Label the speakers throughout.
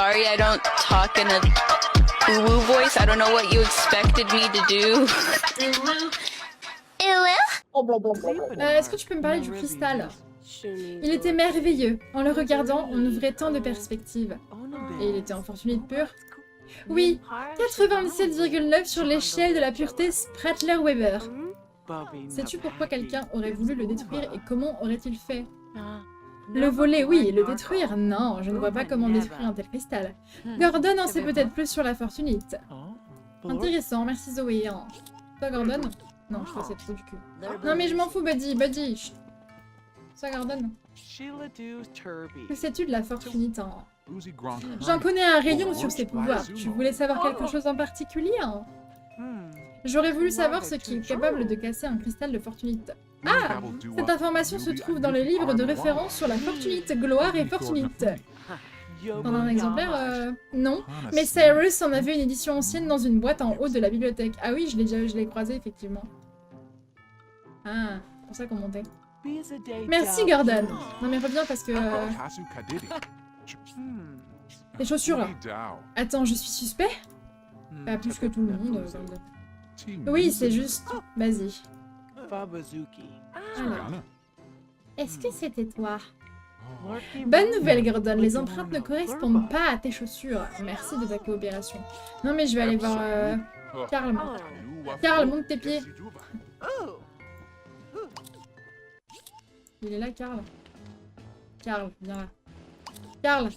Speaker 1: sorry I don't talk in a woo voice. I don't know what you expected me to do.
Speaker 2: Est-ce que tu peux me parler du cristal? Il était merveilleux. En le regardant, on ouvrait tant de perspectives. Et il était en fortunite pure. Oui, 97,9 sur l'échelle de la pureté Spratler-Weber. Sais-tu pourquoi quelqu'un aurait voulu le détruire et comment aurait-il fait? Le voler, oui, et le détruire, non, je ne vois pas comment détruire un tel cristal. Gordon en sait peut-être plus sur la fortunite. Intéressant, merci Zoé. Hein. Toi, Gordon? Non, je c'est trop du cul. Non mais je m'en fous, Buddy, chut. Toi, Gordon? Que sais-tu de la fortunite? Hein? J'en connais un rayon sur ses pouvoirs. Tu voulais savoir quelque chose en particulier? Hein? J'aurais voulu savoir ce qui est capable de casser un cristal de fortunite. Ah! Cette information se trouve dans le livre de référence sur la fortunite, gloire et fortunite. T'en as un exemplaire? Non. Mais Cyrus en avait une édition ancienne dans une boîte en haut de la bibliothèque. Ah oui, je l'ai croisé, effectivement. Ah, c'est pour ça qu'on montait. Merci, Gordon. Non mais reviens parce que... Les chaussures, là. Attends, je suis suspect? Pas plus que tout le monde, Oui, c'est juste... Vas-y. Est-ce que c'était toi? Bonne nouvelle, Gordon. Les empreintes ne correspondent pas à tes chaussures. Merci de ta coopération. Non, mais je vais aller voir... Carl. Carl, monte tes pieds. Il est là, Carl. Carl, viens là. Carl.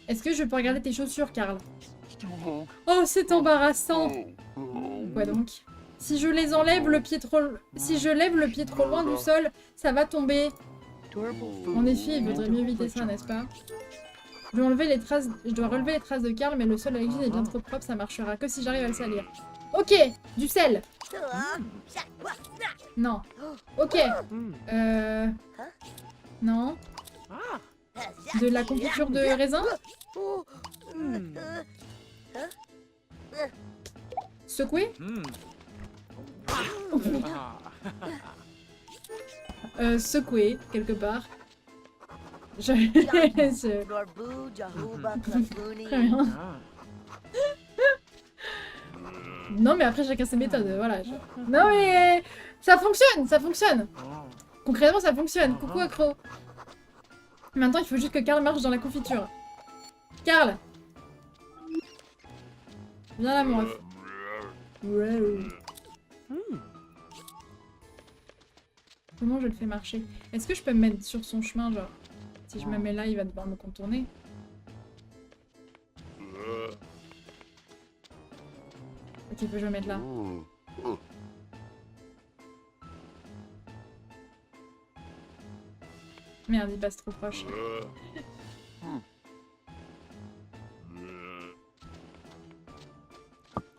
Speaker 2: Est-ce que je peux regarder tes chaussures, Carl? Oh, c'est embarrassant. Quoi donc? Si je les enlève le pied trop... Si je lève le pied trop loin du sol, ça va tomber. En effet, il vaudrait mieux éviter ça, n'est-ce pas? Je dois relever les traces de Carl, mais le sol à la cuisine est bien trop propre, ça marchera que si j'arrive à le salir. Ok, du sel. Non. Ok. Non. De la confiture de raisin? Secouer? Secouer, quelque part. Très bien. Non mais après chacun ses méthodes, voilà. Non mais... Ça fonctionne, ça fonctionne. Concrètement ça fonctionne. Coucou accro. Maintenant il faut juste que Carl marche dans la confiture. Carl! Viens là mon ref. Comment je le fais marcher? Est-ce que je peux me mettre sur son chemin, genre? Si je me mets là, il va devoir me contourner. Ok, faut que je me mette là. Merde, il passe trop proche.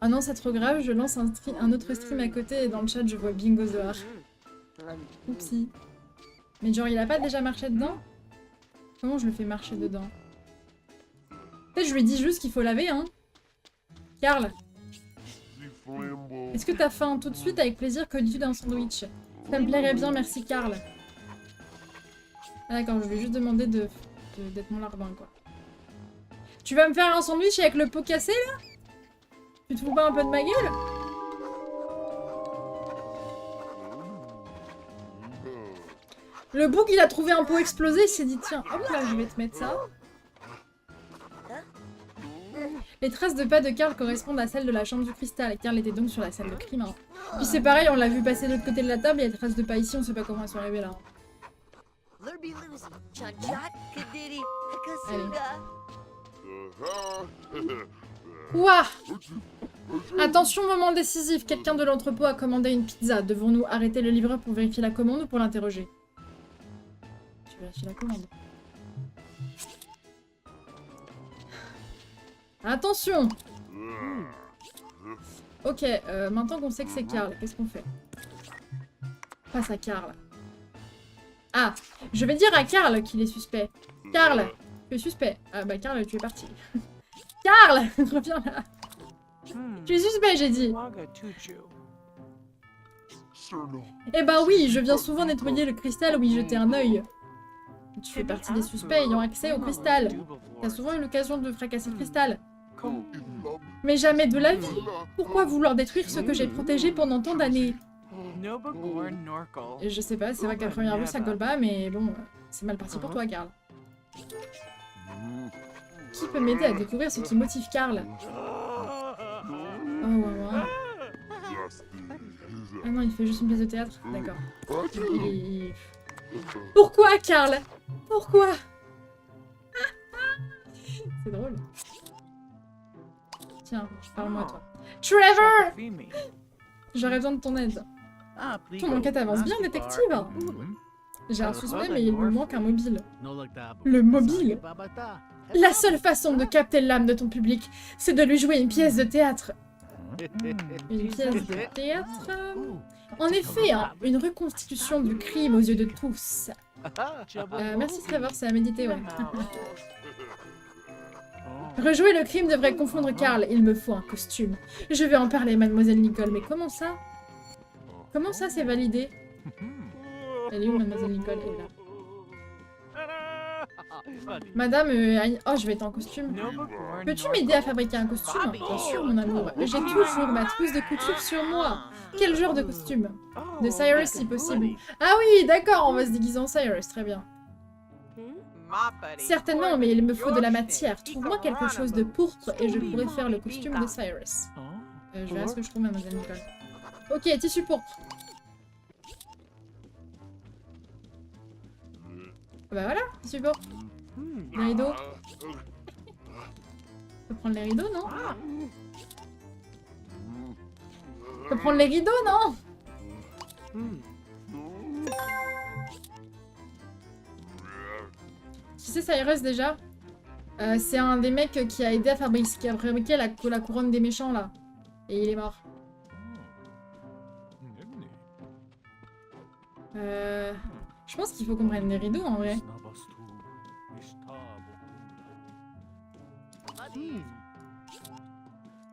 Speaker 2: Oh non, c'est trop grave, je lance un autre stream à côté et dans le chat, je vois Bingo Zohar. Oupsie. Mais genre, il a pas déjà marché dedans? Comment je le fais marcher dedans? Peut-être je lui dis juste qu'il faut laver, hein? Carl? Est-ce que t'as faim? Tout de suite, avec plaisir, que dis-tu d'un sandwich? Ça me plairait bien, merci Carl. Ah d'accord, je vais juste demander d'être mon larbin, quoi. Tu vas me faire un sandwich avec le pot cassé, là? Tu te fous pas un peu de ma gueule? Le bouc, il a trouvé un pot explosé, il s'est dit tiens, hop là, je vais te mettre ça. Les traces de pas de Carl correspondent à celles de la chambre du cristal. Carl était donc sur la scène de crime. Hein. Puis c'est pareil, on l'a vu passer de l'autre côté de la table, il y a des traces de pas ici, on sait pas comment elles sont arrivées là. Allez. Ouah! Attention, moment décisif, quelqu'un de l'entrepôt a commandé une pizza. Devons-nous arrêter le livreur pour vérifier la commande ou pour l'interroger? Je vérifie la commande. Attention! Ok, maintenant qu'on sait que c'est Carl, qu'est-ce qu'on fait? Face à Carl. Ah! Je vais dire à Carl qu'il est suspect. Carl! Tu es suspect. Ah bah Carl, tu es parti. Carl! Reviens là. Tu es suspect, j'ai dit. Eh bah oui, je viens souvent nettoyer le cristal où y jeter un œil. Tu fais partie des suspects ayant accès au cristal. T'as souvent eu l'occasion de fracasser le cristal. Mais jamais de la vie. Pourquoi vouloir détruire ce que j'ai protégé pendant tant d'années? Je sais pas, c'est vrai qu'à première vue ça colle pas, mais bon, c'est mal parti pour toi, Carl. Qui peut m'aider à découvrir ce qui motive Carl? Oh, ouais. Ah non, il fait juste une pièce de théâtre. D'accord. Pourquoi, Carl? Pourquoi? C'est drôle. Tiens, parle-moi, toi. Trevor! J'aurais besoin de ton aide. Ton enquête avance bien, détective. J'ai un suspect, mais il me manque un mobile. Le mobile? La seule façon de capter l'âme de ton public, c'est de lui jouer une pièce de théâtre. Une pièce de théâtre? En effet, hein, une reconstitution du crime aux yeux de tous. Merci Trevor, c'est à méditer, ouais. Rejouer le crime devrait confondre Carl. Il me faut un costume. Je vais en parler, mademoiselle Nicole. Mais comment ça? Comment ça, c'est validé? Elle est où, mademoiselle Nicole? Elle est là. Madame, oh, je vais être en costume. Peux-tu m'aider à fabriquer un costume? Bien sûr, mon amour. J'ai toujours ma trousse de couture sur moi. Quel genre de costume? De Cyrus, si possible. Ah oui, d'accord, on va se déguiser en Cyrus, très bien. Certainement, mais il me faut de la matière. Trouve-moi quelque chose de pourpre et je pourrai faire le costume de Cyrus. Je verrai ce que je trouve, mademoiselle Nicole. Ok, tissu pourpre. Bah voilà, tissu pourpre. Les rideaux. On peut prendre les rideaux, non? On peut prendre les rideaux, non? Qui c'est Cyrus déjà? C'est un des mecs qui a aidé à fabriquer la couronne des méchants là. Et il est mort. Je pense qu'il faut qu'on prenne les rideaux en vrai.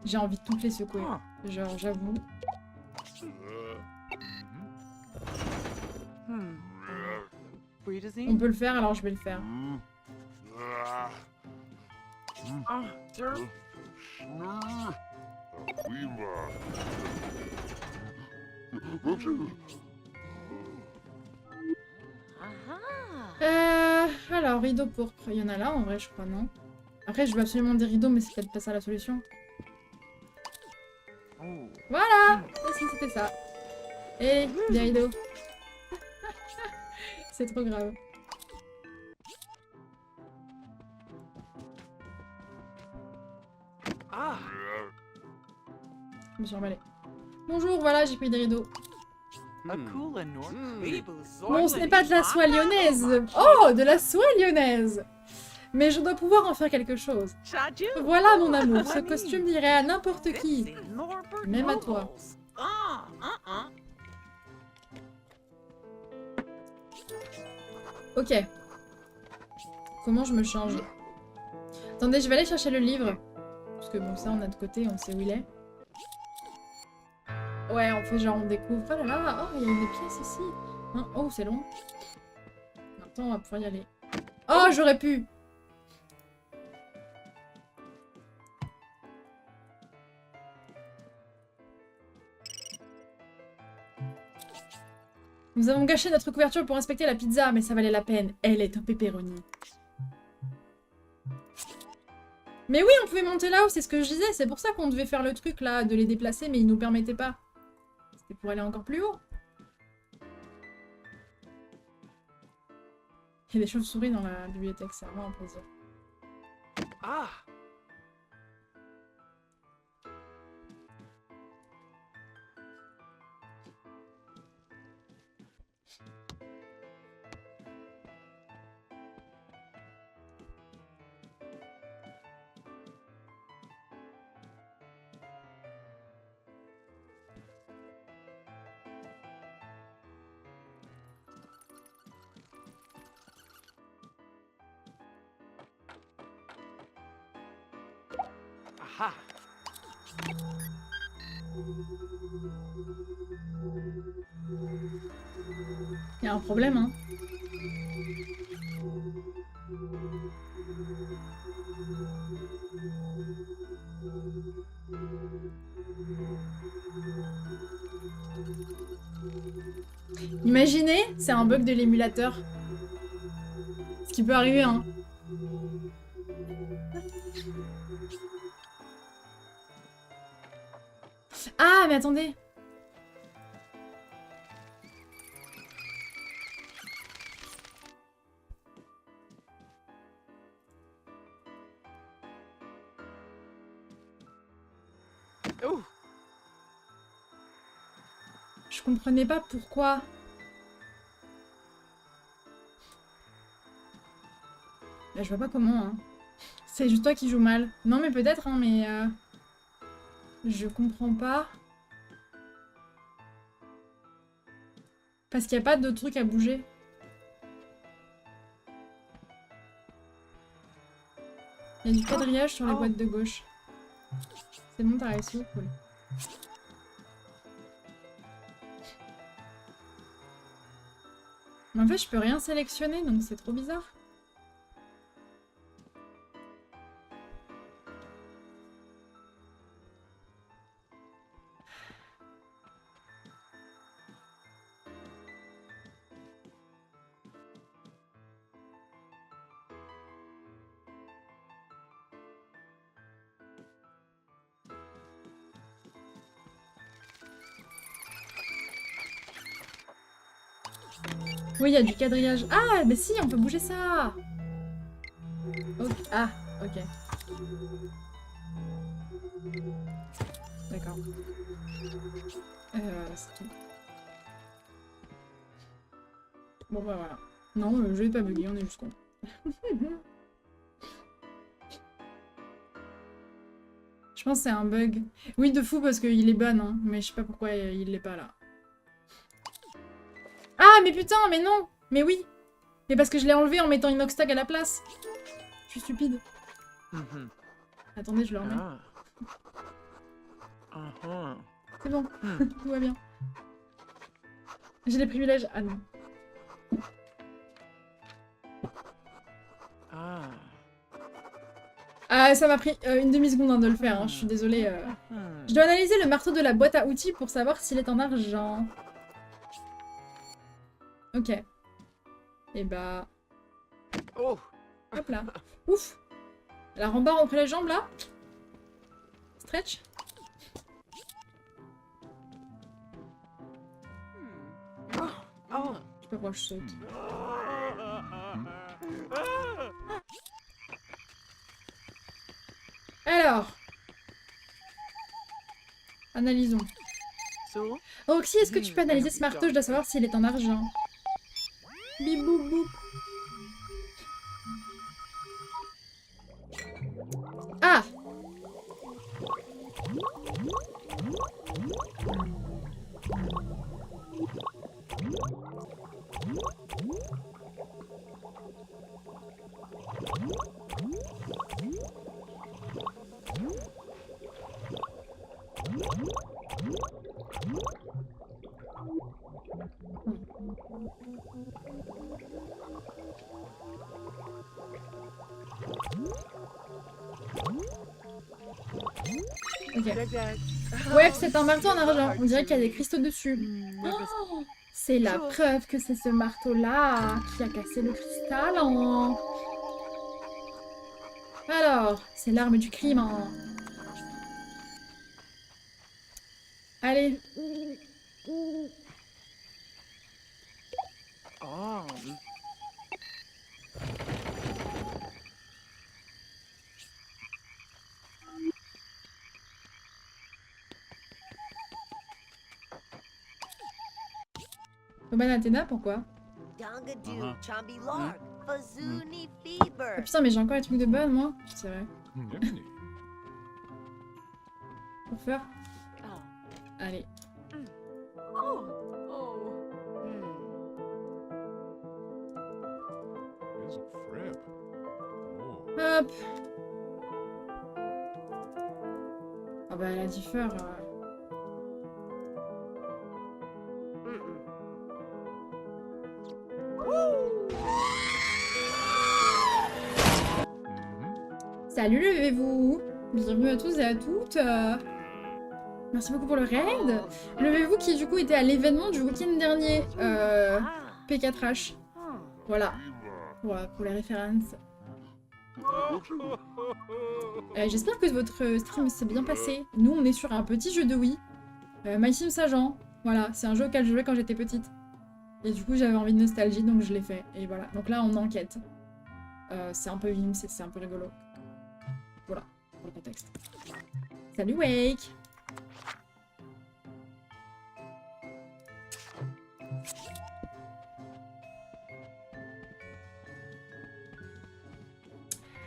Speaker 2: J'ai envie de toutes les secouer. Genre, j'avoue. On peut le faire, alors je vais le faire. Alors, rideau pourpre. Il y en a là, en vrai, je crois, non? Après, je veux absolument des rideaux, mais c'est peut-être pas ça la solution. Voilà! Et si, c'était ça. Et des rideaux. C'est trop grave. Je me suis emballée. Bonjour, voilà, j'ai pris des rideaux. Bon, ce n'est pas de la soie lyonnaise. Oh, de la soie lyonnaise. Mais je dois pouvoir en faire quelque chose. Voilà, mon amour, ce costume irait à n'importe qui. Même à toi. Ok. Comment je me change? Attendez, je vais aller chercher le livre. Parce que bon, ça, on a de côté, on sait où il est. Ouais, on fait genre, on découvre. Oh là là, oh, il y a une pièce ici. Hein, oh, c'est long. Maintenant, on va pouvoir y aller. Oh, j'aurais pu. Nous avons gâché notre couverture pour inspecter la pizza, mais ça valait la peine. Elle est au pepperoni. Mais oui, on pouvait monter là-haut, c'est ce que je disais. C'est pour ça qu'on devait faire le truc là, de les déplacer, mais ils nous permettaient pas. C'était pour aller encore plus haut. Il y a des chauves-souris dans la bibliothèque, c'est vraiment un plaisir. Ah! Il y a un problème, hein. Imaginez, c'est un bug de l'émulateur. Ce qui peut arriver, hein. Ah, mais attendez.
Speaker 3: Oh.
Speaker 2: Je comprenais pas pourquoi. Là, je vois pas comment, hein. C'est juste toi qui joues mal. Non, mais peut-être, hein, mais... Je comprends pas. Parce qu'il n'y a pas de truc à bouger. Il y a du quadrillage sur la boîte de gauche. C'est bon, t'as réussi, cool. Mais en fait, je peux rien sélectionner, donc c'est trop bizarre. Oui, il y a du quadrillage. Ah, mais si, on peut bouger ça. Ok. Ah, ok. D'accord. C'est tout. Bon, bah voilà. Non, le jeu est pas bugué, on est juste con. Je pense que c'est un bug. Oui, de fou, parce qu'il est bon, hein. Mais je sais pas pourquoi il l'est pas, là. Ah, mais putain, mais non. Mais oui. Mais parce que je l'ai enlevé en mettant Inoxtag à la place. Je suis stupide. Attendez, je le remets. C'est bon, tout va bien. J'ai les privilèges. Ah non. Ah, ça m'a pris une demi-seconde hein, de le faire, hein. Je suis désolée. Je dois analyser le marteau de la boîte à outils pour savoir s'il est en argent. Ok. Et bah... Hop là. Ouf. La rembarre entre les jambes, là. Stretch. Je sais pas pourquoi je saute. Alors. Analysons. Roxy, est-ce que tu peux analyser ce marteau? Je dois savoir s'il est en argent. Bip boop boop. Ah! Ok. Ouais, c'est un marteau en argent. On dirait qu'il y a des cristaux dessus. Oh, c'est la preuve que c'est ce marteau-là qui a cassé le cristal. Hein. Alors, c'est l'arme du crime. Hein. Allez. Boban Athéna, pourquoi? Oh putain, mais j'ai encore les trucs de bonne, moi. Je dirais. Pour faire. Allez. Hop. Ah bah la diffeur... Salut, levez-vous. Bienvenue à tous et à toutes. Merci beaucoup pour le raid. Levez-vous qui du coup était à l'événement du week-end dernier. P4H. Voilà. Voilà, pour les références. J'espère que votre stream s'est bien passé. Nous, on est sur un petit jeu de Wii. My Sims Agent. Voilà, c'est un jeu auquel je jouais quand j'étais petite. Et du coup, j'avais envie de nostalgie, donc je l'ai fait. Et voilà, donc là, on enquête. C'est un peu vim, c'est un peu rigolo. Voilà, pour le contexte. Salut Wake!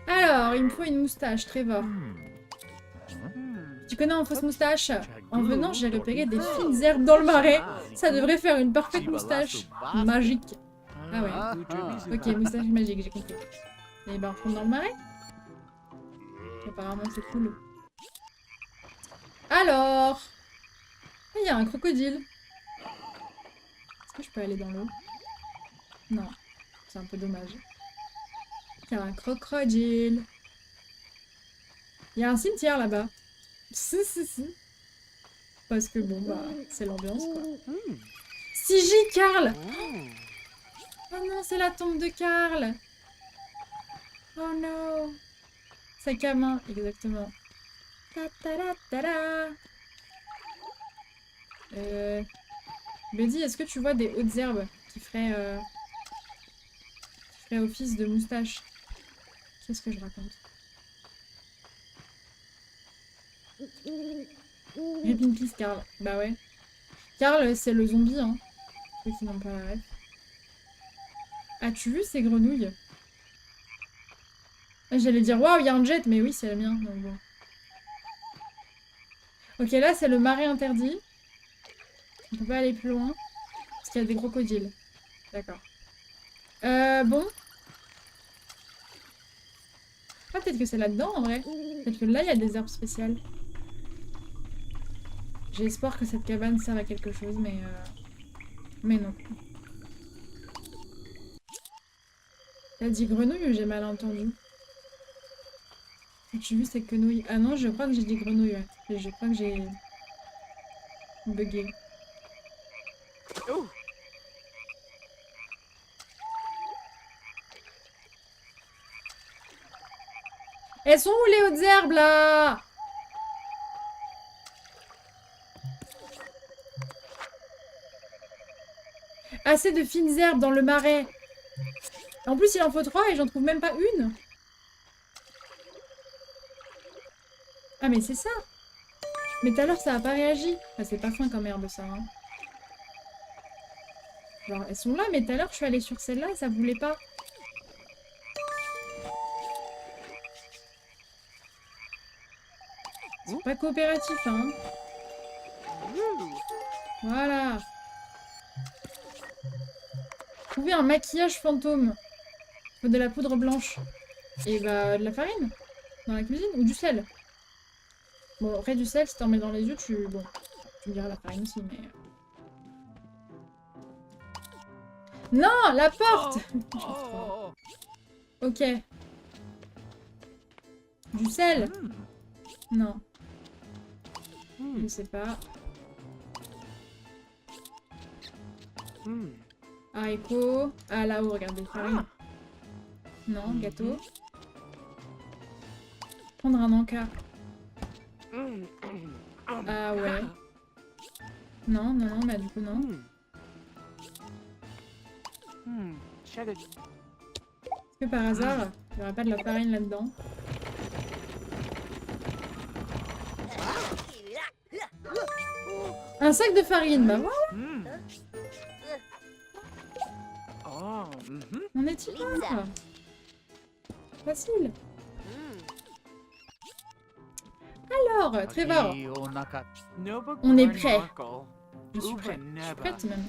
Speaker 2: Alors, il me faut une moustache, Trevor. Tu connais en fausse moustache? En venant, j'ai repéré des fines herbes dans le marais. Ça devrait faire une parfaite moustache. Magique. Ah ouais. Ok, moustache magique, j'ai compris. Et ben, on prend dans le marais. Apparemment, c'est cool. Alors... Ah, il y a un crocodile. Est-ce que je peux aller dans l'eau? Non. C'est un peu dommage. Il y a un crocodile. Il y a un cimetière là-bas. Si. Parce que bon, bah, c'est l'ambiance, quoi. CJ, Carl! Oh non, c'est la tombe de Carl! Oh non! Sac à main, exactement. Buddy, est-ce que tu vois des hautes herbes qui feraient office de moustache? Qu'est-ce que je raconte? Rip in peace, Carl. Bah ouais. Carl, c'est le zombie, hein. Ceux qui n'ont pas la ref. As-tu vu ces grenouilles? J'allais dire, waouh, il y a un jet, mais oui, c'est le mien. Donc bon. Ok, là, c'est le marais interdit. On peut pas aller plus loin. Parce qu'il y a des crocodiles. D'accord. Bon. Ah, peut-être que c'est là-dedans, en vrai. Peut-être que là, il y a des herbes spéciales. J'ai espoir que cette cabane sert à quelque chose, mais non. T'as dit grenouille ou j'ai mal entendu? As-tu vu ces quenouilles? Ah non, je crois que j'ai dit grenouille, ouais. Je crois que j'ai bugué.
Speaker 3: Oh.
Speaker 2: Elles sont où les hautes herbes, là? Assez de fines herbes dans le marais. En plus, il en faut 3 et j'en trouve même pas une. Ah, mais c'est ça. Mais tout à l'heure, ça a pas réagi. Ah, c'est pas fin comme herbe, ça. Hein. Genre, elles sont là, mais tout à l'heure, je suis allée sur celle-là et ça voulait pas. C'est pas coopératif, hein. Voilà. Trouver un maquillage fantôme. Faut de la poudre blanche. Et bah, de la farine. Dans la cuisine. Ou du sel. Bon, après du sel, si t'en mets dans les yeux, Bon, tu me diras la farine aussi, mais... Non, la porte. Ok. Du sel. Non. Je sais pas. Haricot. Ah, là-haut, regardez. Farine. Non, gâteau. Prendre un encas. Ah ouais. Non, mais du coup non. Est-ce que par hasard, il n'y aurait pas de la farine là-dedans? Un sac de farine, bah voilà. On est là. Facile. Alors, Trevor, on est prêt. Je suis prêt. Je suis prête même.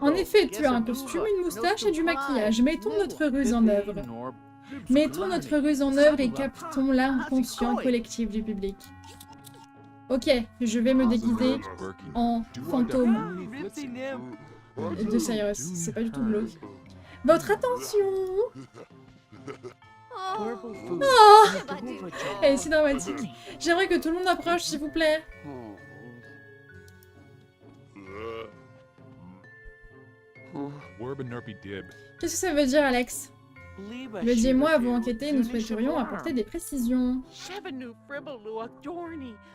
Speaker 2: En effet, tu as un costume, une moustache et du maquillage. Mettons notre ruse en œuvre. Mettons notre ruse en œuvre et captons l'inconscient collectif du public. Ok, je vais me déguiser en fantôme de Cyrus. C'est pas du tout glauque. Votre attention! Oh, Elle est si dramatique. J'aimerais que tout le monde approche, s'il vous plaît. Qu'est-ce que ça veut dire, Alex? Luigi et moi avons enquêté et nous souhaiterions apporter des précisions.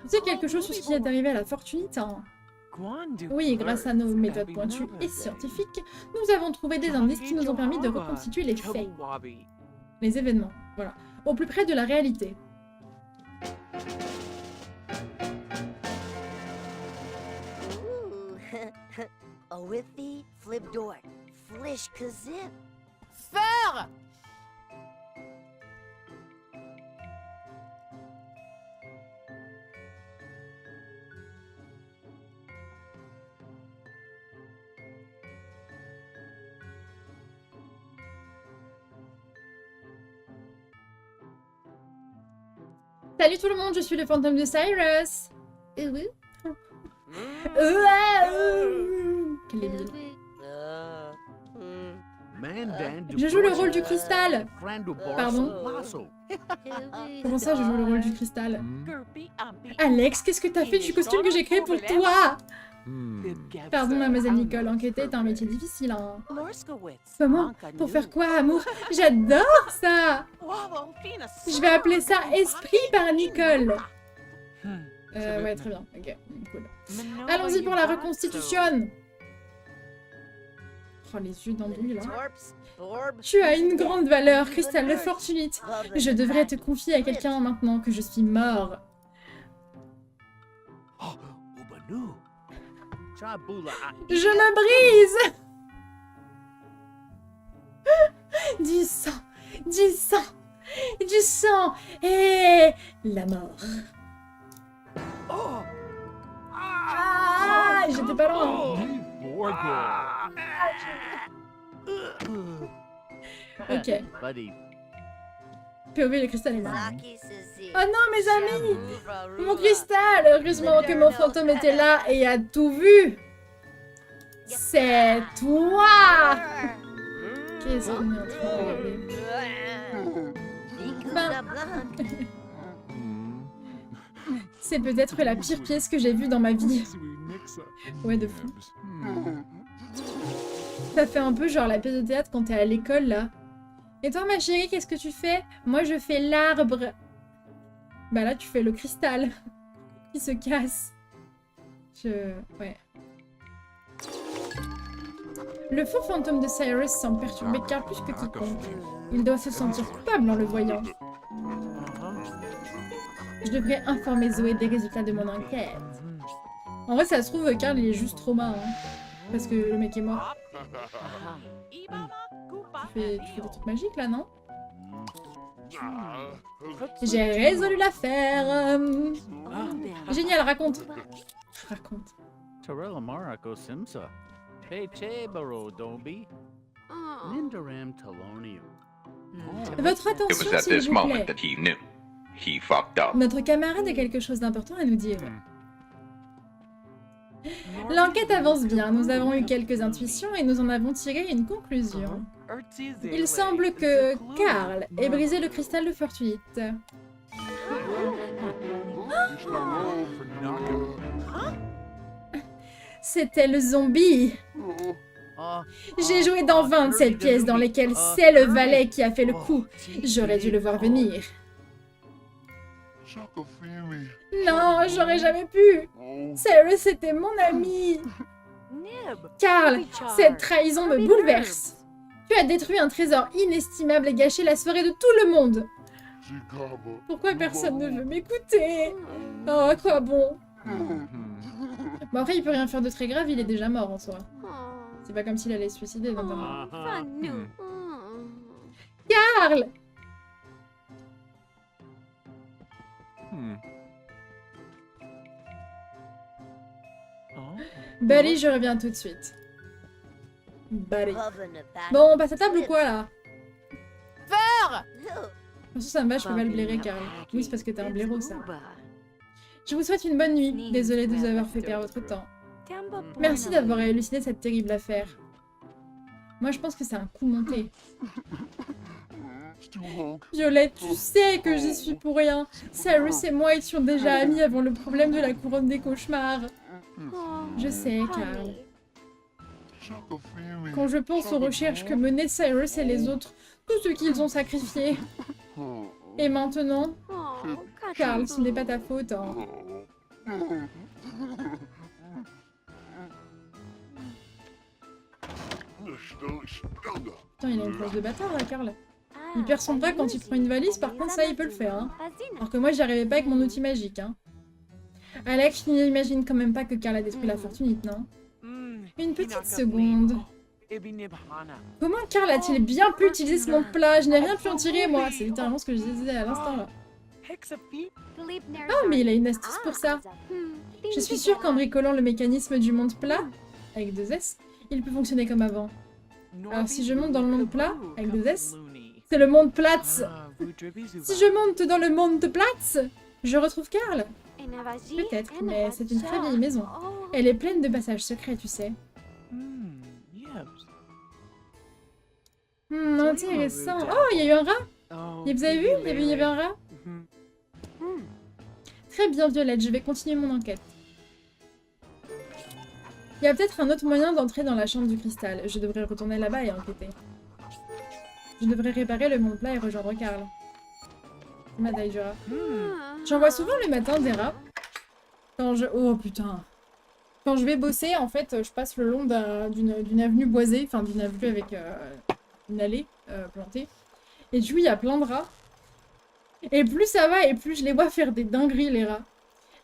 Speaker 2: C'est quelque chose sur ce qui est arrivé à la Fortunite, hein? Oui, grâce à nos méthodes pointues et scientifiques, nous avons trouvé des indices qui nous ont permis de reconstituer les faits. Les événements, voilà. Au plus près de la réalité.
Speaker 3: Feur!
Speaker 2: Salut tout le monde, je suis le fantôme de Cyrus. Oui. Quel est débile. Je joue le rôle du cristal. Pardon. Comment ça, je joue le rôle du cristal? Alex, qu'est-ce que t'as fait du costume que j'ai créé pour toi? Pardon, mademoiselle Nicole, enquêter est un métier difficile, hein. Comment? Pour faire quoi, amour? J'adore ça! Je vais appeler ça Esprit par Nicole. Ouais, très bien. Ok, cool. Allons-y pour la reconstitution. Oh, les yeux d'andouille, là. Tu as une grande valeur, Cristal de Fortunite. Je devrais te confier à quelqu'un maintenant que je suis mort. Je me brise. Du sang, du sang, du sang et la mort. Ah, j'étais pas loin. Ok. POV, le cristal est mort. Oh non, mes amis! Mon cristal! Heureusement que mon fantôme était là et a tout vu! C'est toi! Qu'est-ce qu'on est en train de regarder? C'est peut-être la pire pièce que j'ai vue dans ma vie. Ouais, de fou. Ça fait un peu genre la pièce de théâtre quand t'es à l'école, là. Et toi, ma chérie, qu'est-ce que tu fais? Moi, je fais l'arbre. Bah là, tu fais le cristal. Il se casse. Ouais. Le faux fantôme de Cyrus semble perturber Carl plus que quiconque. Il doit se sentir coupable en le voyant. Je devrais informer Zoé des résultats de mon enquête. En vrai, ça se trouve, Carl, il est juste trauma, hein. Parce que le mec est mort. Tu fais des trucs magiques, là, non? J'ai résolu l'affaire. Génial, raconte. Raconte. Votre attention, s'il vous plaît. Notre camarade a quelque chose d'important à nous dire. L'enquête avance bien, nous avons eu quelques intuitions et nous en avons tiré une conclusion. Il semble que Carl ait brisé le cristal de Fortunite. C'était le zombie. J'ai joué dans 27 pièces dans lesquelles c'est le valet qui a fait le coup. J'aurais dû le voir venir. Non, j'aurais jamais pu. Cyrus était mon ami. Carl, cette trahison me bouleverse. Tu as détruit un trésor inestimable et gâché la soirée de tout le monde. Pourquoi personne ne veut m'écouter? Oh, à quoi bon? Bon, après, il peut rien faire de très grave, il est déjà mort en soi. C'est pas comme s'il allait se suicider, notamment. Carl! Buddy, je reviens tout de suite. Buddy. Bon, on passe à table ou quoi, là?
Speaker 3: Feur!
Speaker 2: De toute façon, ça me va, je peux pas le blairer, Carl. Oui, c'est parce que t'es un blaireau, ça. Je vous souhaite une bonne nuit. Désolée de vous avoir fait perdre votre temps. Merci d'avoir élucidé cette terrible affaire. Moi, je pense que c'est un coup monté. Violette, tu sais que j'y suis pour rien. Cyrus et moi étions déjà amis avant le problème de la couronne des cauchemars. Je sais, Carl. Quand je pense aux recherches que menaient Cyrus et les autres, tout ce qu'ils ont sacrifié. Et maintenant, Carl, ce n'est pas ta faute. Hein. Putain, il a une place de bâtard là, Carl. Il perd son bras quand il prend une valise, par contre ça il peut le faire. Hein. Alors que moi j'y arrivais pas avec mon outil magique. Hein. Alex, tu n'imagines quand même pas que Carl a détruit la fortunite, non? Une petite seconde. Comment Carl a-t-il bien pu utiliser ce monde plat? Je n'ai rien pu en tirer moi. C'est littéralement ce que je disais à l'instant là. Ah mais il a une astuce pour ça. Je suis sûre qu'en bricolant le mécanisme du monde plat, avec 2 S, il peut fonctionner comme avant. Alors si je monte dans le monde plat, avec 2 S, c'est le monde Platz. Si je monte dans le monde de Platz, je retrouve Carl. Peut-être, mais c'est une très vieille maison. Elle est pleine de passages secrets, tu sais. Intéressant. Oh, il y a eu un rat. Et vous avez vu? Il y avait un rat. Très bien, Violette, je vais continuer mon enquête. Il y a peut-être un autre moyen d'entrer dans la chambre du cristal. Je devrais retourner là-bas et enquêter. Je devrais réparer le monde plat et rejoindre Carl. Madaille du rat. J'en vois souvent le matin des rats. Quand je... Oh putain. Quand je vais bosser, en fait, je passe le long d'une avenue boisée. Enfin, d'une avenue avec une allée plantée. Et du coup, il y a plein de rats. Et plus ça va, et plus je les vois faire des dingueries, les rats.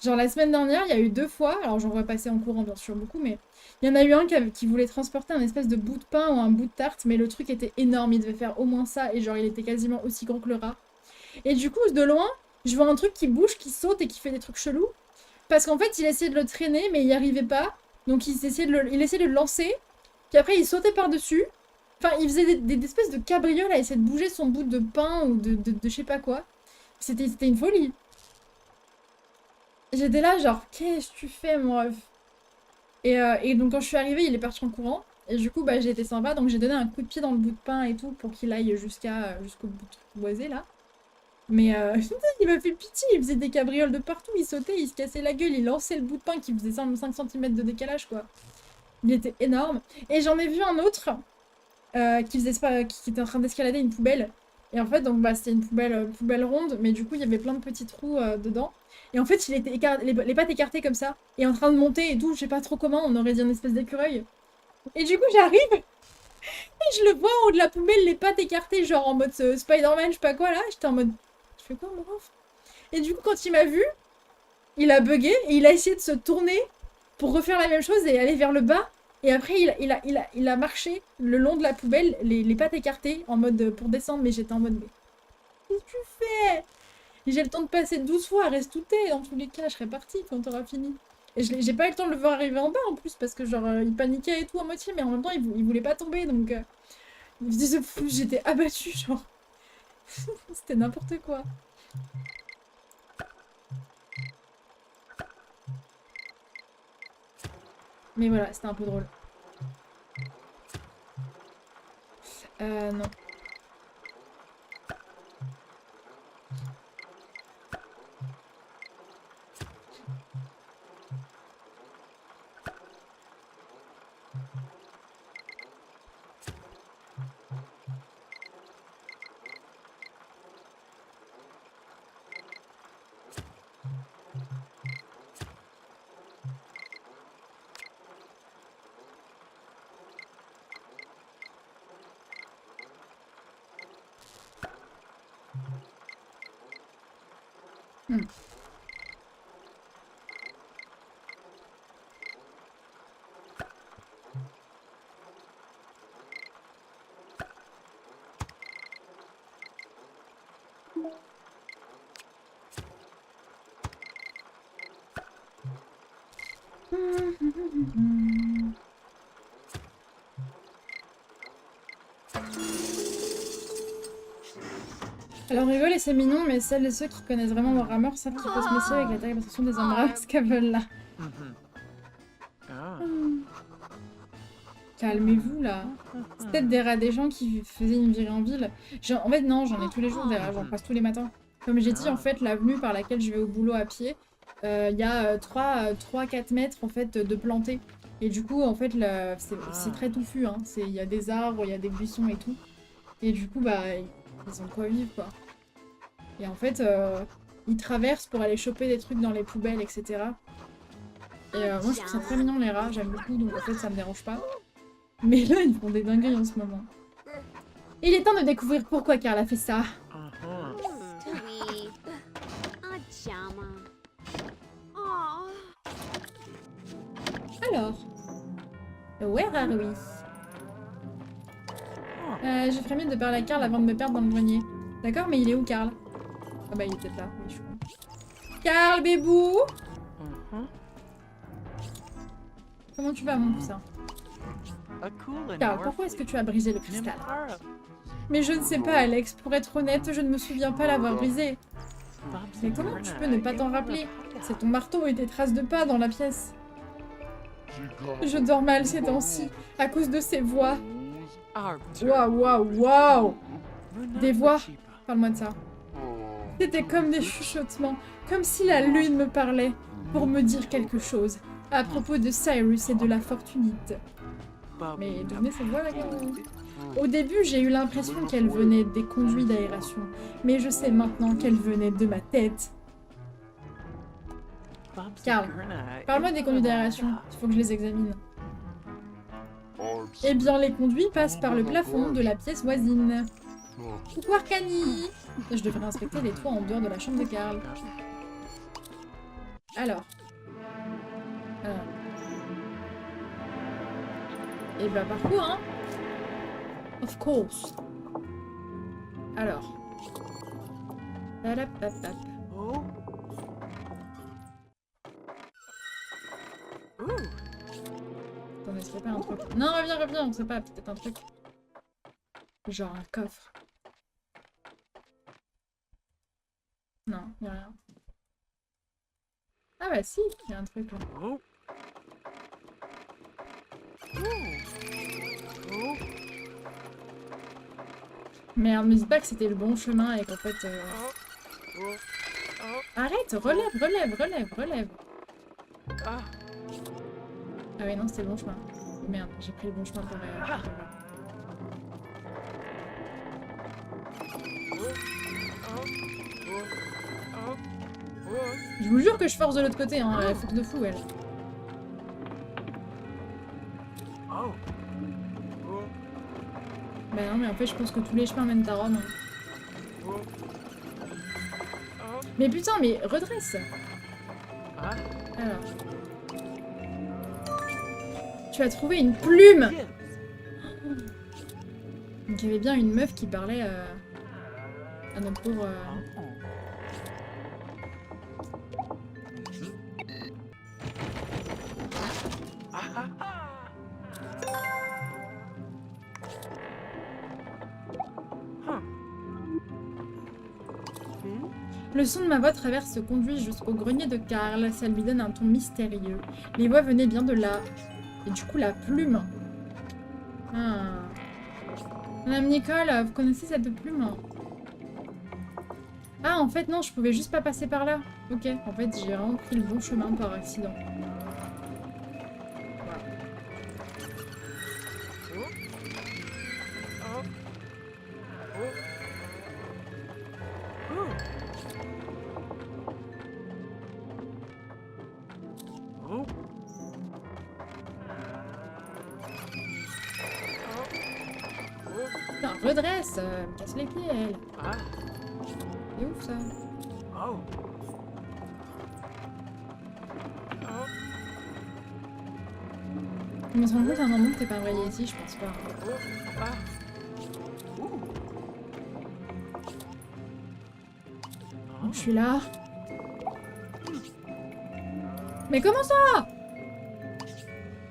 Speaker 2: Genre, la semaine dernière, il y a eu 2 fois. Alors, j'en vois passer en courant, bien sûr, beaucoup, mais... Il y en a eu un qui voulait transporter un espèce de bout de pain ou un bout de tarte, mais le truc était énorme, il devait faire au moins ça, et genre il était quasiment aussi grand que le rat. Et du coup, de loin, je vois un truc qui bouge, qui saute et qui fait des trucs chelous. Parce qu'en fait, il essayait de le traîner, mais il n'y arrivait pas. Donc il essayait de le lancer, puis après il sautait par-dessus. Enfin, il faisait des espèces de cabrioles à essayer de bouger son bout de pain ou de je sais pas quoi. C'était une folie. J'étais là genre, qu'est-ce que tu fais, mon ref? Et donc quand je suis arrivée, il est parti en courant. Et du coup, bah, j'ai été sympa, donc j'ai donné un coup de pied dans le bout de pain et tout pour qu'il aille jusqu'au bout de boisé, là. Mais il m'a fait pitié, il faisait des cabrioles de partout, il sautait, il se cassait la gueule, il lançait le bout de pain qui faisait 5 cm de décalage, quoi. Il était énorme. Et j'en ai vu un autre qui était en train d'escalader une poubelle. Et en fait, donc bah, c'était une poubelle ronde, mais du coup, il y avait plein de petits trous dedans. Et en fait, il était les pattes écartées comme ça, et en train de monter et tout, je sais pas trop comment, on aurait dit un espèce d'écureuil. Et du coup, j'arrive, et je le vois en haut de la poubelle, les pattes écartées, genre en mode Spider-Man, je sais pas quoi là. J'étais en mode, je fais quoi, mon ref? Et du coup, quand il m'a vu, il a bugué, et il a essayé de se tourner pour refaire la même chose et aller vers le bas. Et après, il a marché le long de la poubelle, les pattes écartées, en mode pour descendre, mais j'étais en mode, mais qu'est-ce que tu fais? J'ai le temps de passer 12 fois à restouter, dans tous les cas, je serais partie quand t'auras fini. Et j'ai pas eu le temps de le voir arriver en bas en plus, parce que genre, il paniquait et tout à moitié, mais en même temps, il voulait pas tomber, donc... j'étais abattue, genre... C'était n'importe quoi. Mais voilà, c'était un peu drôle. Non. Alors on rigole et c'est mignon, mais celles et ceux qui connaissent vraiment Warhammer savent qu'il faut se méfier avec la tergiversation des embrasses qu'elles veulent là. Calmez-vous là. C'est peut-être des rats des gens qui faisaient une virée en ville. En fait non, j'en ai tous les jours des rats, j'en passe tous les matins. Comme j'ai dit, en fait, l'avenue par laquelle je vais au boulot à pied, il y a 3-4 mètres en fait de plantés. Et du coup, en fait, c'est très touffu. Hein. Il y a des arbres, il y a des buissons et tout. Et du coup, bah, ils ont de quoi vivre, quoi. Et en fait, ils traversent pour aller choper des trucs dans les poubelles, etc. Et moi, je trouve ça très mignon, les rats. J'aime beaucoup, donc en fait, ça me dérange pas. Mais là, ils font des dingueries en ce moment. Il est temps de découvrir pourquoi Carl a fait ça. Alors, where are we? Je ferais mieux de parler à Carl avant de me perdre dans le grenier. D'accord, mais il est où, Carl? Ah bah, il est peut-être là. Oui, je suis con. Carl, bébou! Comment tu vas, mon poussin? Carl, pourquoi est-ce que tu as brisé le cristal? Mais je ne sais pas, Alex. Pour être honnête, je ne me souviens pas l'avoir brisé. Mais comment tu peux ne pas t'en rappeler? C'est ton marteau et tes traces de pas dans la pièce. Je dors mal ces temps-ci, à cause de ces voix. Waouh, waouh, waouh! Des voix? Parle-moi de ça. C'était comme des chuchotements, comme si la lune me parlait, pour me dire quelque chose, à propos de Cyrus et de la Fortunite. Mais d'où venait cette voix là? Au début, j'ai eu l'impression qu'elle venait des conduits d'aération, mais je sais maintenant qu'elle venait de ma tête. Carl, parle-moi des conduits d'aération, il faut que je les examine. Eh bien, les conduits passent par le plafond de la pièce voisine. Coucou Arcani! Je devrais inspecter les toits en dehors de la chambre de Carl. Alors. Et bah parcours, hein? Of course. Alors. Palapapap. Attendez, est-ce qu'il n'y a pas un truc? Non, reviens, on sait pas, peut-être un truc. Genre un coffre. Non, il n'y a rien. Ah bah si, il y a un truc là. Merde, me dis pas que c'était le bon chemin et qu'en fait... Arrête, relève. Ah oui, non, c'était le bon chemin. Merde, j'ai pris le bon chemin pour Je vous jure que je force de l'autre côté, hein, elle fout de fou, elle. Bah non, mais en fait, je pense que tous les chemins mènent à Rome. Hein. Mais putain, mais redresse. Alors. Tu as trouvé une plume. Donc il y avait bien une meuf qui parlait à notre pauvre... Le son de ma voix traverse ce conduit jusqu'au grenier de Carl. Ça lui donne un ton mystérieux. Les voix venaient bien de là. Et du coup, la plume. Ah. Madame Nicole, vous connaissez cette plume? Ah, en fait, non, je pouvais juste pas passer par là. Ok, en fait, j'ai vraiment pris le bon chemin par accident. Putain, redresse, me casse les pieds, elle. C'est ouf, ça. On se rend compte à un moment que t'es pas envoyé ici, je pense pas. Je suis là. Mais comment ça?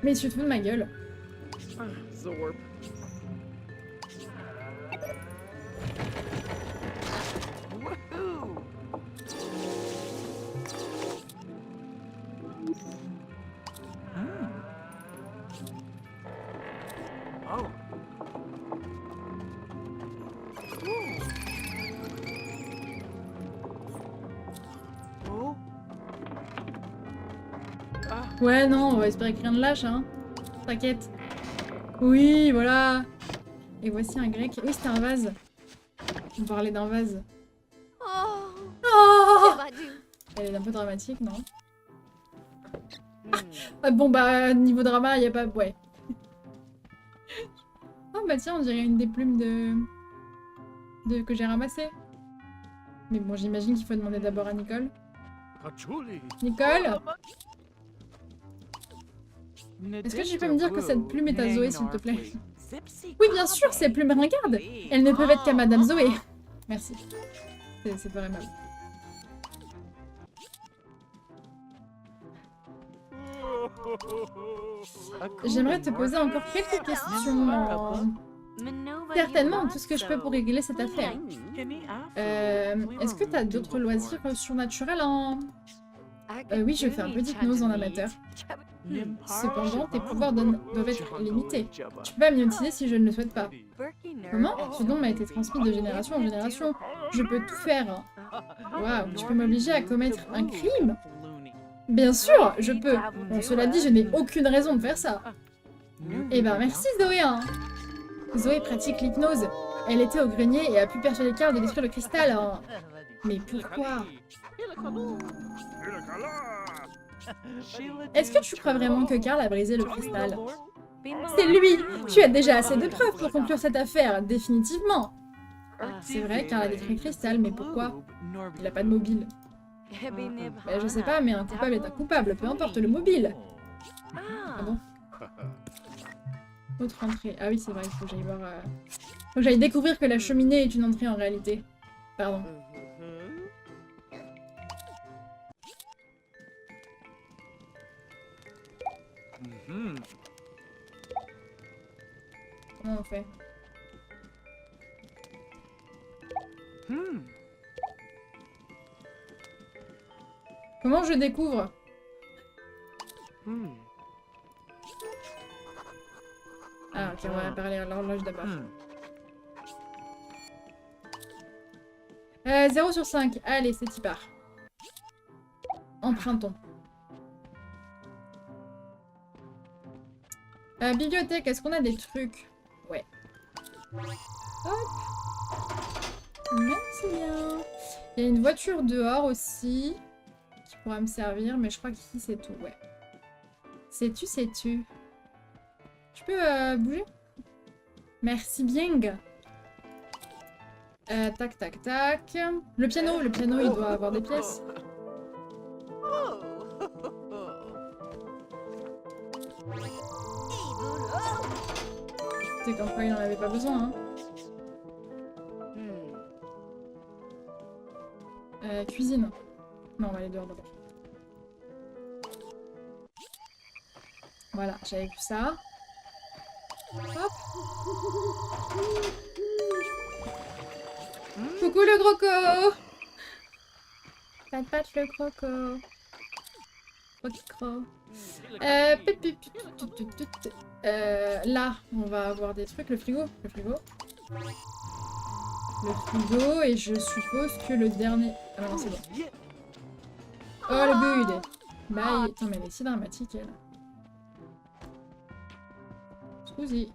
Speaker 2: Mais tu te fous de ma gueule. Ouais, non, on va espérer que rien ne lâche, hein. T'inquiète. Oui, voilà. Et voici un grec. Oui, c'était un vase. On parlait d'un vase.
Speaker 3: Oh,
Speaker 2: Oh,
Speaker 3: Badu.
Speaker 2: elle est un peu dramatique, non? Ah, bon, bah, niveau drama, il n'y a pas... Ouais. Oh, bah tiens, on dirait une des plumes que j'ai ramassées. Mais bon, j'imagine qu'il faut demander d'abord à Nicole. Nicole? Est-ce que tu peux me dire que cette plume est à Zoé, s'il te plaît? Oui, bien sûr, ces plumes ringardes. Elles ne peuvent être qu'à Madame Zoé. Merci. C'est pas aimable. J'aimerais te poser encore quelques questions. Certainement, tout ce que je peux pour régler cette affaire. Est-ce que tu as d'autres loisirs surnaturels en... oui, je fais un peu d'hypnose en amateur. Cependant, tes pouvoirs doivent être limités. Tu peux pas m'hypnotiser si je ne le souhaite pas. Comment? Ce don m'a été transmis de génération en génération. Je peux tout faire. Waouh, tu peux m'obliger à commettre un crime? Bien sûr, je peux. Bon, cela dit, je n'ai aucune raison de faire ça. Eh ben, merci Zoé, hein. Zoé pratique l'hypnose. Elle était au grenier et a pu persuader Carl de détruire le cristal. Hein. Mais pourquoi? Est-ce que tu crois vraiment que Carl a brisé le cristal? C'est lui! Tu as déjà assez de preuves pour conclure cette affaire, définitivement. C'est vrai, Carl a détruit le cristal, mais pourquoi? Il n'a pas de mobile. Ben, je sais pas, mais un coupable est un coupable, peu importe le mobile. Ah bon? Autre entrée. Ah oui, c'est vrai, il faut que j'aille voir... Faut que j'aille découvrir que la cheminée est une entrée en réalité. Pardon. Comment on fait? Comment je découvre? Ah ok, on va parler à l'horloge d'abord. 0 sur 5. Allez, c'est y part. Empruntons. Bibliothèque, est-ce qu'on a des trucs? Ouais. Hop. Merci bien. Il y a une voiture dehors aussi. Qui pourra me servir, mais je crois qu'ici c'est tout, ouais. Sais-tu, sais-tu? Tu peux bouger? Merci bien. Tac, tac, tac. Le piano, il doit avoir des pièces. C'est comme quoi il n'en avait pas besoin, hein. Cuisine. Non, on va aller dehors d'abord. Voilà, j'avais vu ça. Hop. Coucou le croco. Pat le croco. Croco. Là, on va avoir des trucs. Le frigo. Le frigo, et je suppose que le dernier... Ah non, c'est bon. All good. Bye. Attends, mais elle est si dramatique, elle. Scusi.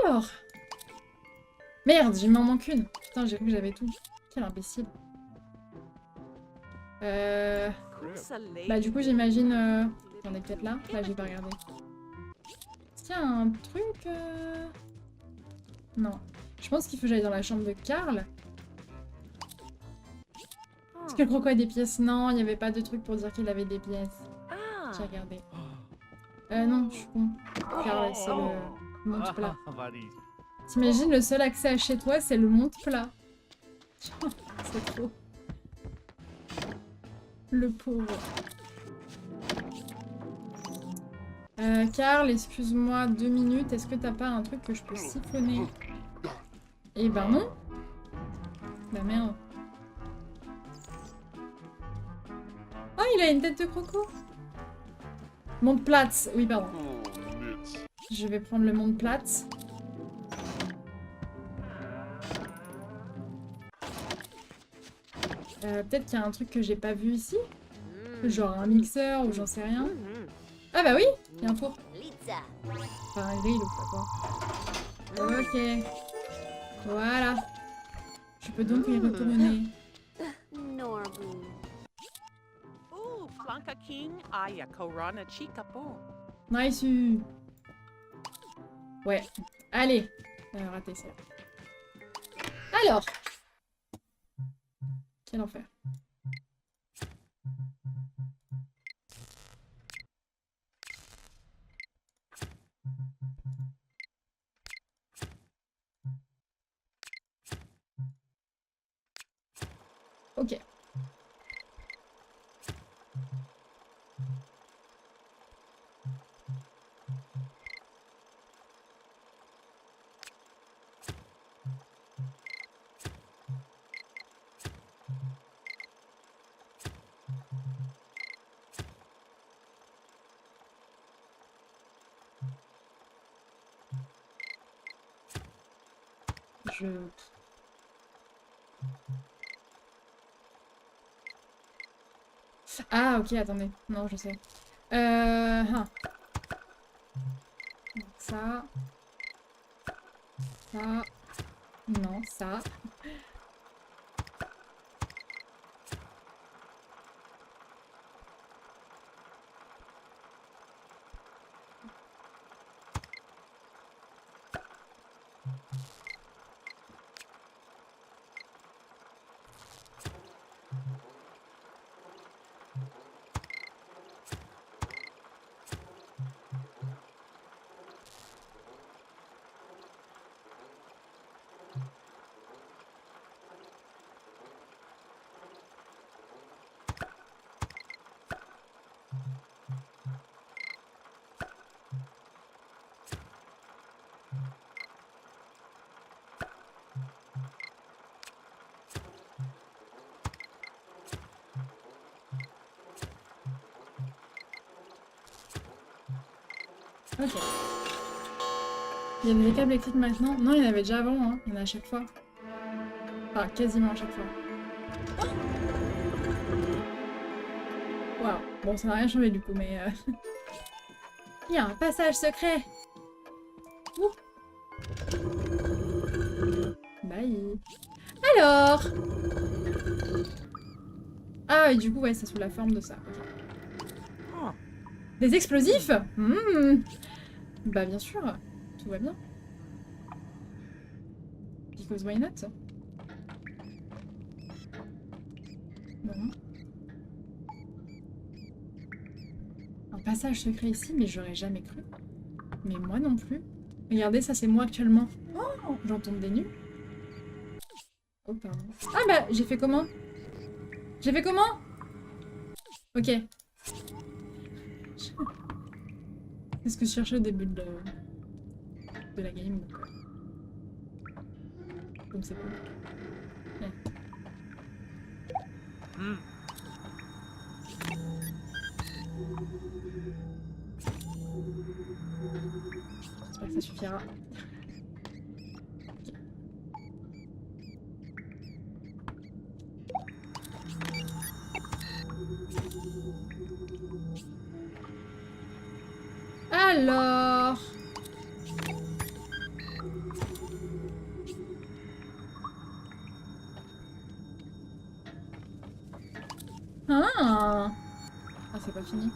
Speaker 2: Alors. Merde, il m'en manque une. Putain, j'ai cru que j'avais tout. Quel imbécile. Bah du coup, j'imagine... J'en ai peut-être là. Là, j'ai pas regardé. Est-ce qu'il y a un truc Non. Je pense qu'il faut que j'aille dans la chambre de Carl. Est-ce que le croco a des pièces? Non, il n'y avait pas de truc pour dire qu'il avait des pièces. J'ai regardé. Non, je suis con. Carl, c'est le monte plat. T'imagines, le seul accès à chez toi, c'est le monte plat. C'est trop. Le pauvre. Carl, excuse-moi 2 minutes. Est-ce que t'as pas un truc que je peux siphonner? Eh ben non. Bah merde. Oh, il a une tête de croco. Mondplatz. Oui, pardon. Je vais prendre le Mondplatz. Peut-être qu'il y a un truc que j'ai pas vu ici. Genre un mixeur ou j'en sais rien. Ah bah oui, il y a un four. Enfin un grill ou quoi. Ok. Voilà. Je peux donc y retourner. Nice. Ouais. Allez. Raté ça. Alors. Quel enfer. Ok. Ah, ok, attendez. Non, je sais. Hein. Ça. Ça. Non, ça. Ok. Il y a des câbles électriques maintenant? Non, il y en avait déjà avant, hein. Il y en a à chaque fois. Enfin, quasiment à chaque fois. Waouh. Bon, ça n'a rien changé du coup, mais... Il y a un passage secret. Ouh. Bye. Alors. Ah, et du coup, ouais, c'est sous la forme de ça. Okay. Des explosifs? Bah, bien sûr. Tout va bien. Because why not? Bon. Un passage secret ici, mais j'aurais jamais cru. Mais moi non plus. Regardez, ça c'est moi actuellement. Oh, j'en tombe des nues. Oh, pardon. Ah bah, j'ai fait comment? J'ai fait comment? Ok. C'est ce que je cherchais au début de la game. Donc, comme c'est cool. Yeah. J'espère que ça suffira. Alors... Ah, c'est pas fini.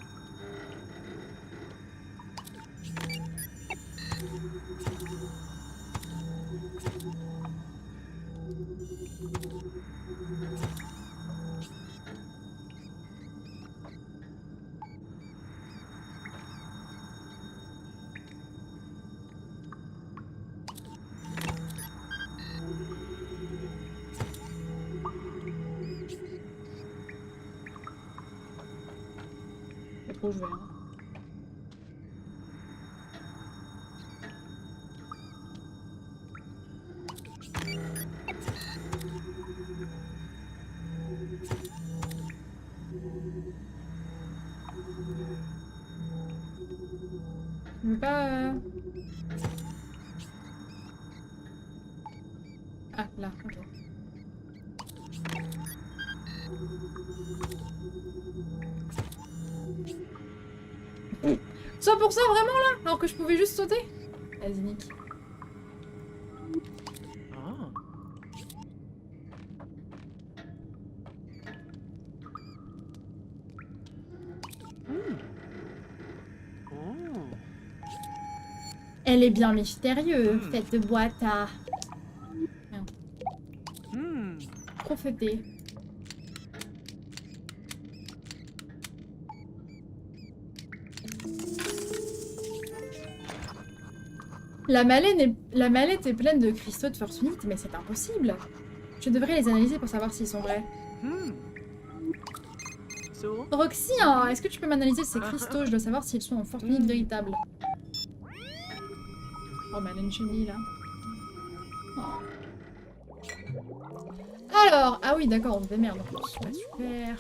Speaker 2: C'est trop joué, hein. Je veux pas... Ah, là, ok. 100% vraiment là? Alors que je pouvais juste sauter? Vas-y, nique. Elle est bien mystérieuse, cette boîte à... Trop feuté. La mallette est pleine de cristaux de fortunite, mais c'est impossible. Je devrais les analyser pour savoir s'ils sont vrais. Roxy, hein, est-ce que tu peux m'analyser ces cristaux? Je dois savoir s'ils sont en fortunite véritable. Oh, ma chenille là. Oh. Alors, ah oui, d'accord, on démerde. Super, super.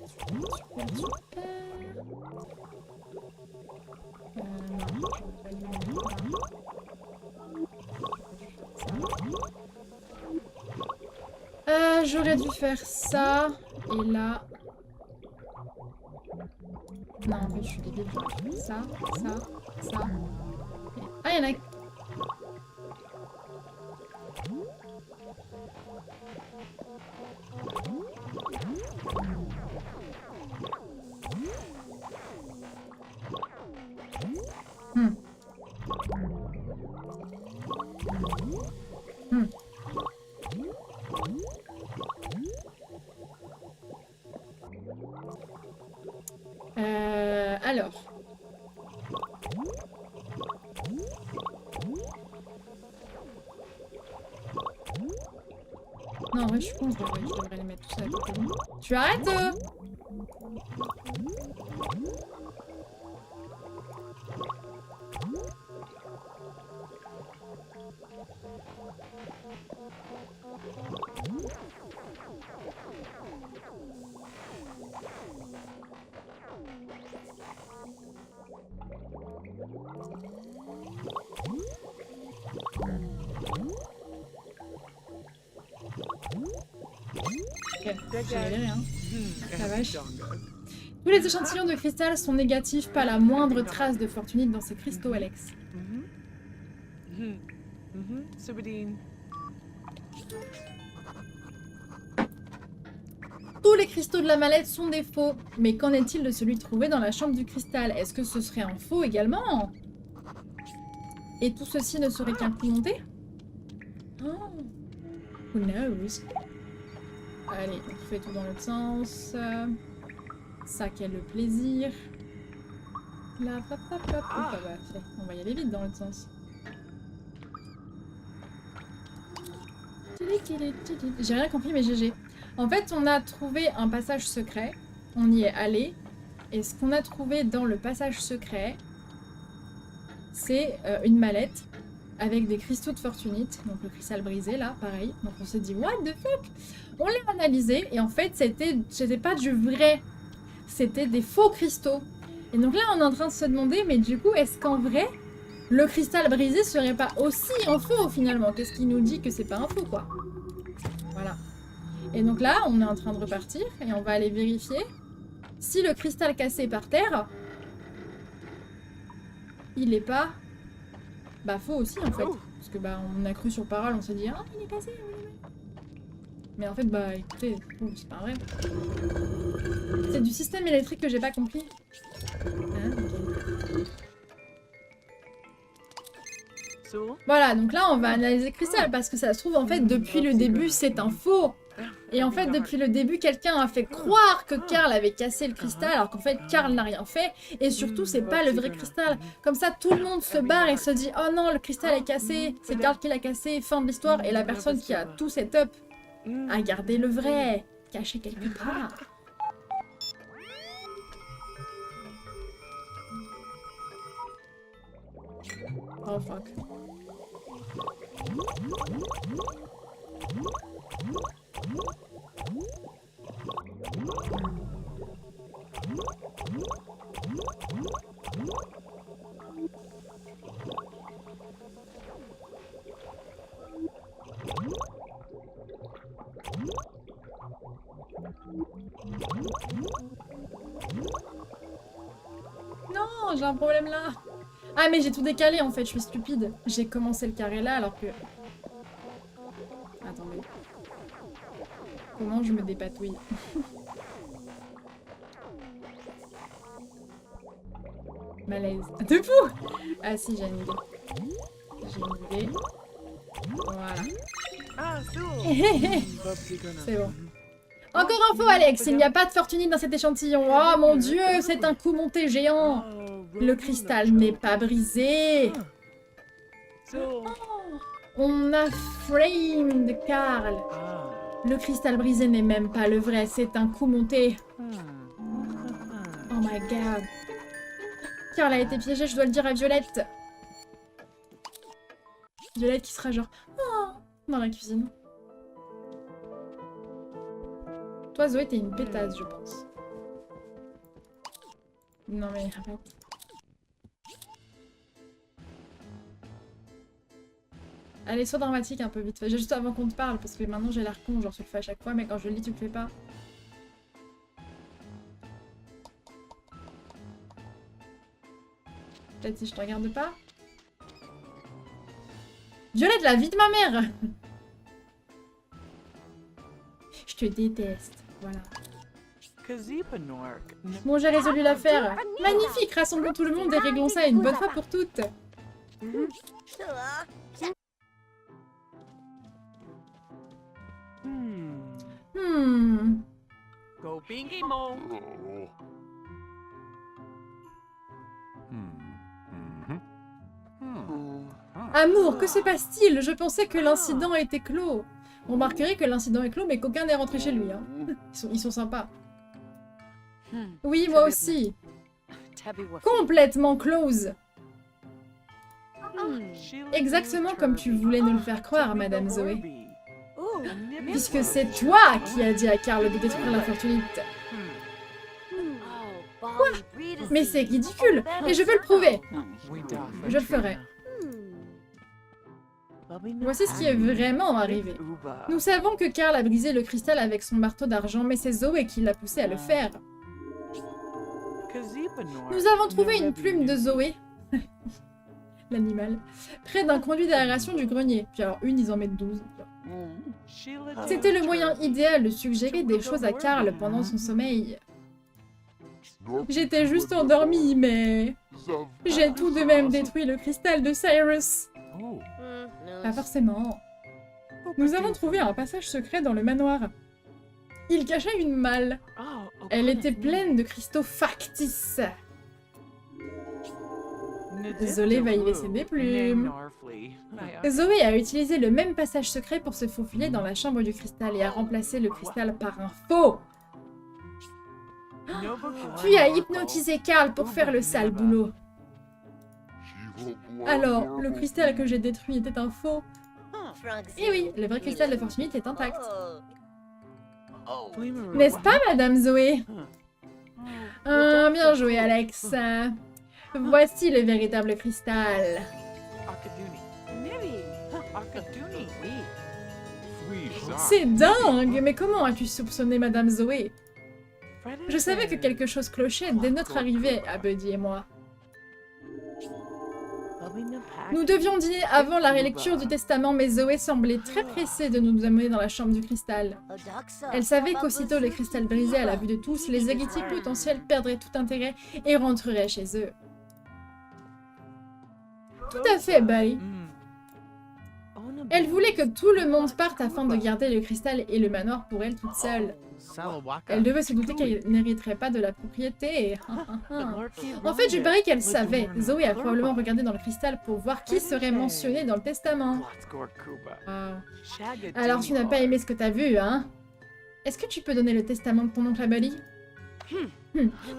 Speaker 2: Super, super. J'aurais dû faire ça. Et là... Non, en fait, je suis débile. J'aurais fait ça, ça, ça. Et... Ah, il y en a... Alors. Non, en vrai, je suis con, je devrais les mettre tous à côté de moi. Tu arrêtes rien. La vache. Tous les échantillons de cristal sont négatifs, pas la moindre trace de fortunite dans ces cristaux, Alex. Tous les cristaux de la mallette sont des faux. Mais qu'en est-il de celui trouvé dans la chambre du cristal? Est-ce que ce serait un faux également? Et tout ceci ne serait qu'un coup monté? Oh. Who knows? Allez, on fait tout dans l'autre sens. Ça, quel le plaisir. Là, pop, pop, pop. Ah. Bah, on va y aller vite dans l'autre sens. J'ai rien compris, mais GG. En fait, on a trouvé un passage secret. On y est allé. Et ce qu'on a trouvé dans le passage secret, c'est une mallette avec des cristaux de fortunite. Donc le cristal brisé, là, pareil. Donc on s'est dit, what the fuck? On l'a analysé. Et en fait, c'était pas du vrai. C'était des faux cristaux. Et donc là, on est en train de se demander, mais du coup, est-ce qu'en vrai, le cristal brisé serait pas aussi un faux, finalement? Qu'est-ce qui nous dit que c'est pas un faux, quoi? Voilà. Et donc là, on est en train de repartir et on va aller vérifier si le cristal cassé par terre, il est pas bah faux aussi en fait. Parce que bah on a cru sur parole, on s'est dit ah il est cassé. Mais en fait bah écoutez, c'est pas vrai. C'est du système électrique que j'ai pas compris. Ah, okay. Voilà, donc là on va analyser le cristal parce que ça se trouve en fait depuis le début c'est un faux. Et en fait depuis le début quelqu'un a fait croire que Carl avait cassé le cristal alors qu'en fait Carl n'a rien fait. Et surtout c'est pas le vrai cristal. Comme ça tout le monde se barre et se dit oh non le cristal est cassé, c'est Carl qui l'a cassé, fin de l'histoire. Et la personne qui a tout setup a gardé le vrai, caché quelque part. Oh fuck. j'ai un problème là. Ah mais j'ai tout décalé en fait, je suis stupide. J'ai commencé le carré là alors que... Attendez. Comment je me dépatouille? Malaise. Debout. Ah si, j'ai une idée. J'ai une idée. Voilà. C'est bon. Encore un faux, Alex. Il n'y a pas de fortunite dans cet échantillon. Oh mon dieu, c'est un coup monté géant. Le cristal n'est pas brisé. Oh, on a framed Carl. Le cristal brisé n'est même pas le vrai, c'est un coup monté. Oh my god. Carl a été piégé, je dois le dire à Violette. Violette qui sera genre... Oh, dans la cuisine. Toi, Zoé, t'es une pétasse, je pense. Non mais arrête. Allez, sois dramatique un peu vite fait. Juste avant qu'on te parle, parce que maintenant j'ai l'air con, genre tu le fais à chaque fois, mais quand je le lis, tu le fais pas. Peut-être si je te regarde pas. Violette, la vie de ma mère! Je te déteste, voilà. Bon, j'ai résolu l'affaire. Magnifique, rassemblons tout le monde et réglons ça une bonne fois pour toutes. Amour, que se passe-t-il? Je pensais que l'incident était clos. On remarquerait que l'incident est clos, mais qu'aucun n'est rentré chez lui. Hein. Ils sont sympas. Oui, moi aussi. Complètement close. Exactement comme tu voulais nous le faire croire, Madame Zoé. Puisque c'est toi qui as dit à Carl de détruire la fortunite. Quoi? Mais c'est ridicule. Et je veux le prouver. Je le ferai. Voici ce qui est vraiment arrivé. Nous savons que Carl a brisé le cristal avec son marteau d'argent, mais c'est Zoé qui l'a poussé à le faire. Nous avons trouvé une plume de Zoé, l'animal, près d'un conduit d'aération du grenier. Puis alors une, ils en mettent 12. C'était le moyen idéal de suggérer des choses à Carl pendant son sommeil. J'étais juste endormie, mais... J'ai tout de même détruit le cristal de Cyrus. Pas forcément. Nous avons trouvé un passage secret dans le manoir. Il cachait une malle. Elle était pleine de cristaux factices. Désolé, va y laisser des plumes. Zoé a utilisé le même passage secret pour se faufiler dans la chambre du cristal et a remplacé le cristal par un faux. Puis a hypnotisé Carl pour faire le sale boulot. Alors, le cristal que j'ai détruit était un faux. Et oui, le vrai cristal de fortunite est intact. N'est-ce pas, Madame Zoé? Bien joué, Alex. Voici le véritable cristal. C'est dingue! Mais comment as-tu soupçonné Madame Zoé? Je savais que quelque chose clochait dès notre arrivée à Buddy et moi. Nous devions dîner avant la relecture du testament, mais Zoé semblait très pressée de nous amener dans la chambre du cristal. Elle savait qu'aussitôt le cristal brisé à la vue de tous, les héritiers potentiels perdraient tout intérêt et rentreraient chez eux. Tout à fait, Buddy. Elle voulait que tout le monde parte afin de garder le cristal et le manoir pour elle toute seule. Elle devait se douter qu'elle n'hériterait pas de la propriété. En fait, je parie qu'elle savait. Zoé a probablement regardé dans le cristal pour voir qui serait mentionné dans le testament. Alors tu n'as pas aimé ce que t'as vu, hein? Est-ce que tu peux donner le testament de ton oncle à Buddy?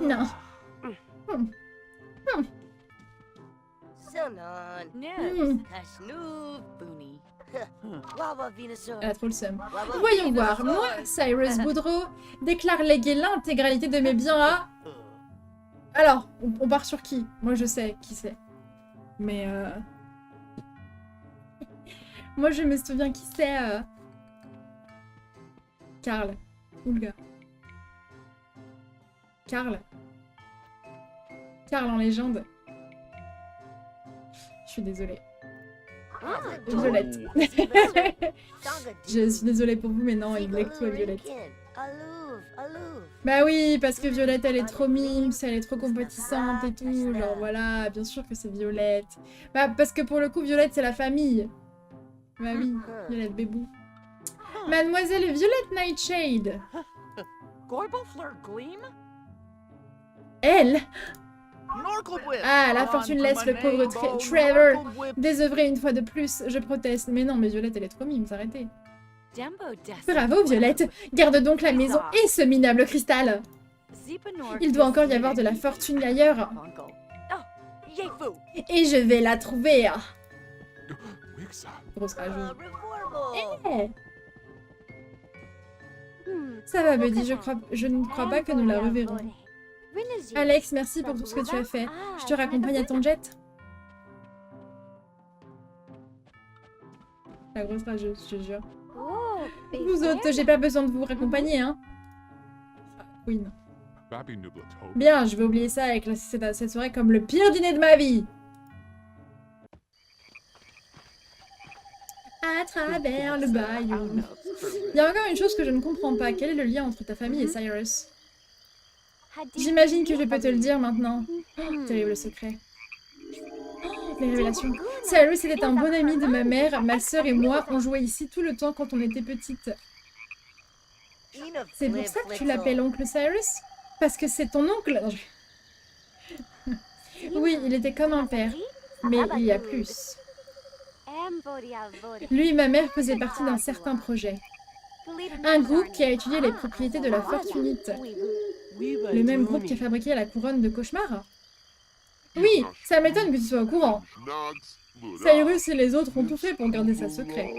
Speaker 2: Non. Elle a trop le seum. Voyons voir, moi, Cyrus Boudreau, déclare léguer l'intégralité de mes biens à... Alors, on part sur qui? Moi je sais qui c'est. Mais moi je me souviens qui c'est. Carl. Ou le gars. Carl. Carl en légende. suis désolée. Violette. Je suis désolée pour vous, mais non, il voulait que toi, Violette. Bah oui, parce que Violette, elle est trop mimes, elle est trop compatissante et tout. Genre, voilà, bien sûr que c'est Violette. Bah, parce que pour le coup, Violette, c'est la famille. Bah oui, Violette Bébou. Mademoiselle Violette Nightshade. Elle? Ah, la fortune laisse le pauvre Trevor désœuvré une fois de plus. Je proteste. Mais non, mais Violette, elle est trop mime, s'arrêter. Bravo, Violette. Garde donc la maison et ce minable cristal. Il doit encore y avoir de la fortune ailleurs. Et je vais la trouver. Grosse rageuse. Eh. Ça va, Buddy, je ne crois pas que nous la reverrons. Alex, merci pour tout ce que tu as fait. Je te raccompagne à ton jet. La grosse rageuse, je te jure. Vous autres, j'ai pas besoin de vous raccompagner, hein. Queen. Bien, je vais oublier ça avec cette soirée comme le pire dîner de ma vie. À travers le bayou. Il y a encore une chose que je ne comprends pas. Quel est le lien entre ta famille et Cyrus? J'imagine que je peux te le dire maintenant. Oh, terrible secret. Oh, les révélations. Cyrus était un bon ami de ma mère. Ma sœur et moi, on jouait ici tout le temps quand on était petites. C'est pour ça que tu l'appelles oncle Cyrus? Parce que c'est ton oncle? Oui, il était comme un père. Mais il y a plus. Lui et ma mère faisaient partie d'un certain projet. Un groupe qui a étudié les propriétés de la fortunite. Le même groupe qui a fabriqué la couronne de cauchemar? Oui, ça m'étonne que tu sois au courant. Cyrus et les autres ont tout fait pour garder ça secret.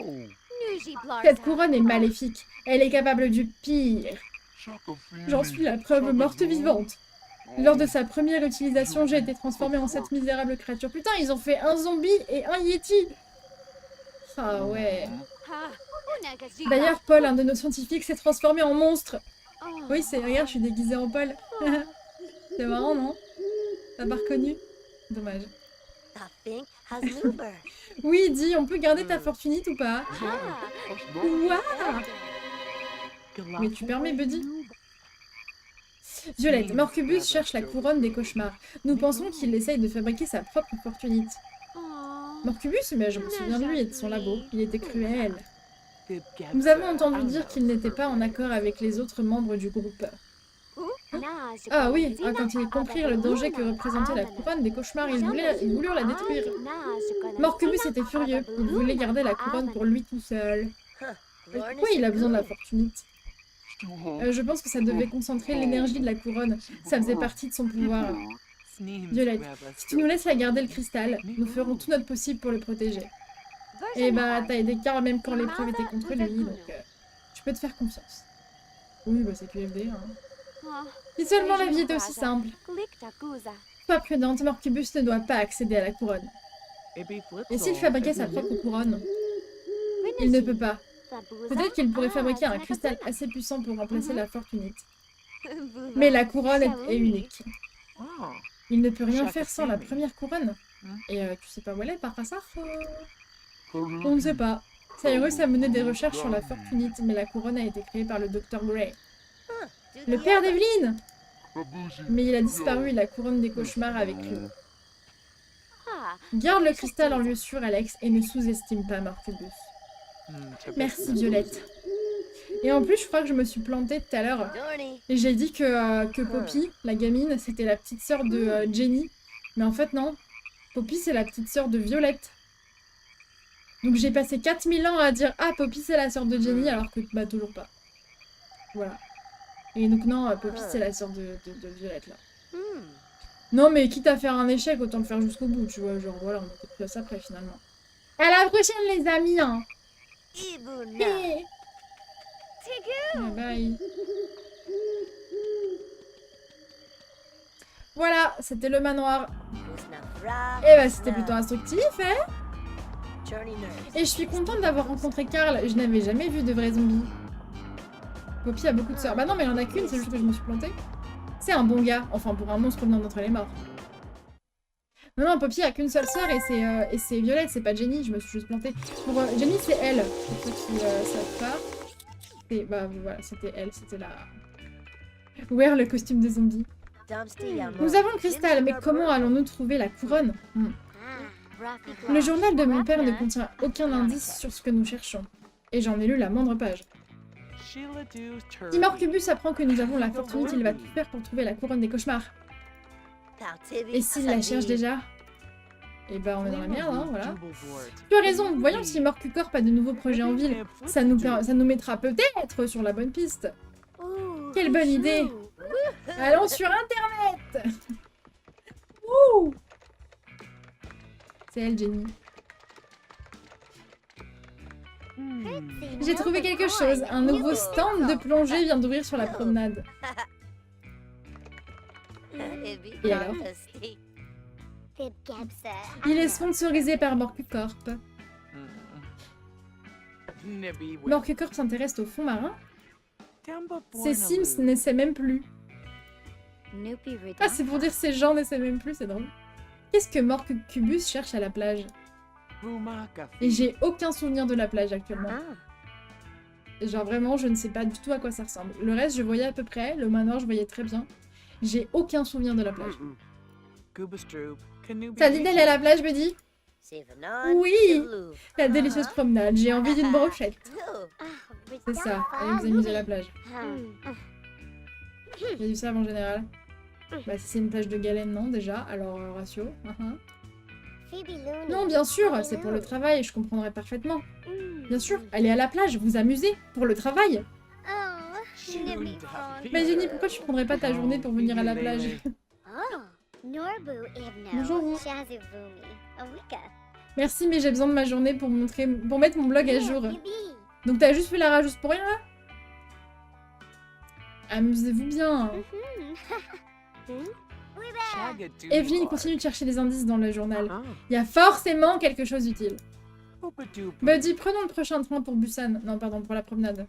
Speaker 2: Cette couronne est maléfique. Elle est capable du pire. J'en suis la preuve morte vivante. Lors de sa première utilisation, j'ai été transformée en cette misérable créature. Putain, ils ont fait un zombie et un yeti. Ah ouais. D'ailleurs, Paul, un de nos scientifiques, s'est transformé en monstre. Oui, c'est... Regarde, je suis déguisée en Paul. C'est marrant, non? T'as pas reconnu? Dommage. Oui, dis, on peut garder ta fortunite ou pas? Waouh! Mais tu permets, Buddy? Violette, Morcubus cherche la couronne des cauchemars. Nous pensons qu'il essaye de fabriquer sa propre fortunite. Morcubus? Mais je me souviens de lui et de son labo. Il était cruel. Nous avons entendu dire qu'il n'était pas en accord avec les autres membres du groupe. Ah oui, quand ils comprirent le danger que représentait la couronne des cauchemars, ils voulurent la détruire. Morcubus était furieux. Il voulait garder la couronne pour lui tout seul. Mais pourquoi il a besoin de la fortunite? Je pense que ça devait concentrer l'énergie de la couronne. Ça faisait partie de son pouvoir. Violette, si tu nous laisses la garder le cristal, nous ferons tout notre possible pour le protéger. Et bah, t'as aidé Carl même quand l'épreuve était contre lui, donc tu peux te faire confiance. Oui, bah c'est QFD, hein. Si seulement la vie était aussi simple. Sois prudente, Morcubus ne doit pas accéder à la couronne. Et s'il fabriquait sa propre couronne? Il ne peut pas. Peut-être qu'il pourrait fabriquer un cristal assez puissant pour remplacer la fortunite. Mais la couronne est unique. Il ne peut rien faire sans la première couronne. Et tu sais pas où elle est par hasard? On ne sait pas. Cyrus a mené des recherches sur la fortunite, mais la couronne a été créée par le Dr. Gray. Le père d'Evelyn! Mais il a disparu et la couronne des cauchemars avec lui. Garde le cristal en lieu sûr, Alex, et ne sous-estime pas Morcubus. Merci, Violette. Et en plus, je crois que je me suis plantée tout à l'heure. Et j'ai dit que Poppy, la gamine, c'était la petite sœur de Jenny. Mais en fait, non. Poppy, c'est la petite sœur de Violette. Donc j'ai passé 4000 ans à dire « Ah, Poppy, c'est la sœur de Jenny », alors que, bah, toujours pas. Voilà. Et donc non, Poppy, c'est la sœur de Violette, là. Non, mais quitte à faire un échec, autant le faire jusqu'au bout, tu vois. Genre, voilà, on était plus à ça après, finalement. À la prochaine, les amis, hein. Bye bye. Voilà, c'était le manoir. Et bah c'était plutôt instructif, hein. Et je suis contente d'avoir rencontré Carl. Je n'avais jamais vu de vrais zombies. Poppy a beaucoup de sœurs. Bah non, mais il en a qu'une, c'est juste que je me suis plantée. C'est un bon gars, enfin pour un monstre venant d'entre les morts. Non, Poppy a qu'une seule sœur et c'est Violette, c'est pas Jenny, je me suis juste plantée. Pour, Jenny, c'est elle, pour ceux qui savent pas. Bah voilà, c'était elle, c'était la... Wear le costume de zombie. Nous avons le cristal, mais comment allons-nous trouver la couronne? Le journal de mon père ne contient aucun indice sur ce que nous cherchons. Et j'en ai lu la moindre page. Si Morcubus apprend que nous avons la fortune, il va tout faire pour trouver la couronne des cauchemars. Et s'il la cherche déjà? Eh ben on est dans la merde, hein, voilà. Tu as raison, voyons si Morcucorp a de nouveaux projets en ville. Ça nous mettra peut-être sur la bonne piste. Quelle bonne idée! Allons sur Internet! Wouh! C'est elle, Jenny. J'ai trouvé quelque chose. Un nouveau stand de plongée vient d'ouvrir sur la promenade. Et alors? Il est sponsorisé par Morcucorp. Morcucorp s'intéresse au fond marin? Ces Sims n'essaient même plus. Ah, c'est pour dire ces gens n'essaient même plus, c'est drôle. Qu'est-ce que Morcubus cherche à la plage? Et j'ai aucun souvenir de la plage actuellement. Genre vraiment, je ne sais pas du tout à quoi ça ressemble. Le reste, je voyais à peu près. Le manoir, je voyais très bien. J'ai aucun souvenir de la plage. T'as dit d'aller à la plage, Buddy? Oui! La délicieuse promenade. J'ai envie d'une brochette. C'est ça, allez vous amuser à la plage. J'ai du sable en général. Bah si c'est une plage de galène, non déjà. Alors ratio. Non, bien sûr, c'est pour le travail, je comprendrai parfaitement. Bien sûr, allez à la plage, vous amuser, pour le travail. Mais Jenny, pourquoi tu prendrais pas ta journée pour venir à la plage? Bonjour. Merci, mais j'ai besoin de ma journée pour mettre mon blog à jour. Donc t'as juste fait la rageuse pour rien là? Amusez-vous bien. Evelyne continue de chercher des indices dans le journal. Il y a forcément quelque chose d'utile. Buddy, prenons le prochain train pour Busan. Non, pardon, pour la promenade.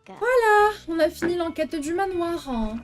Speaker 2: Voilà, on a fini l'enquête du manoir.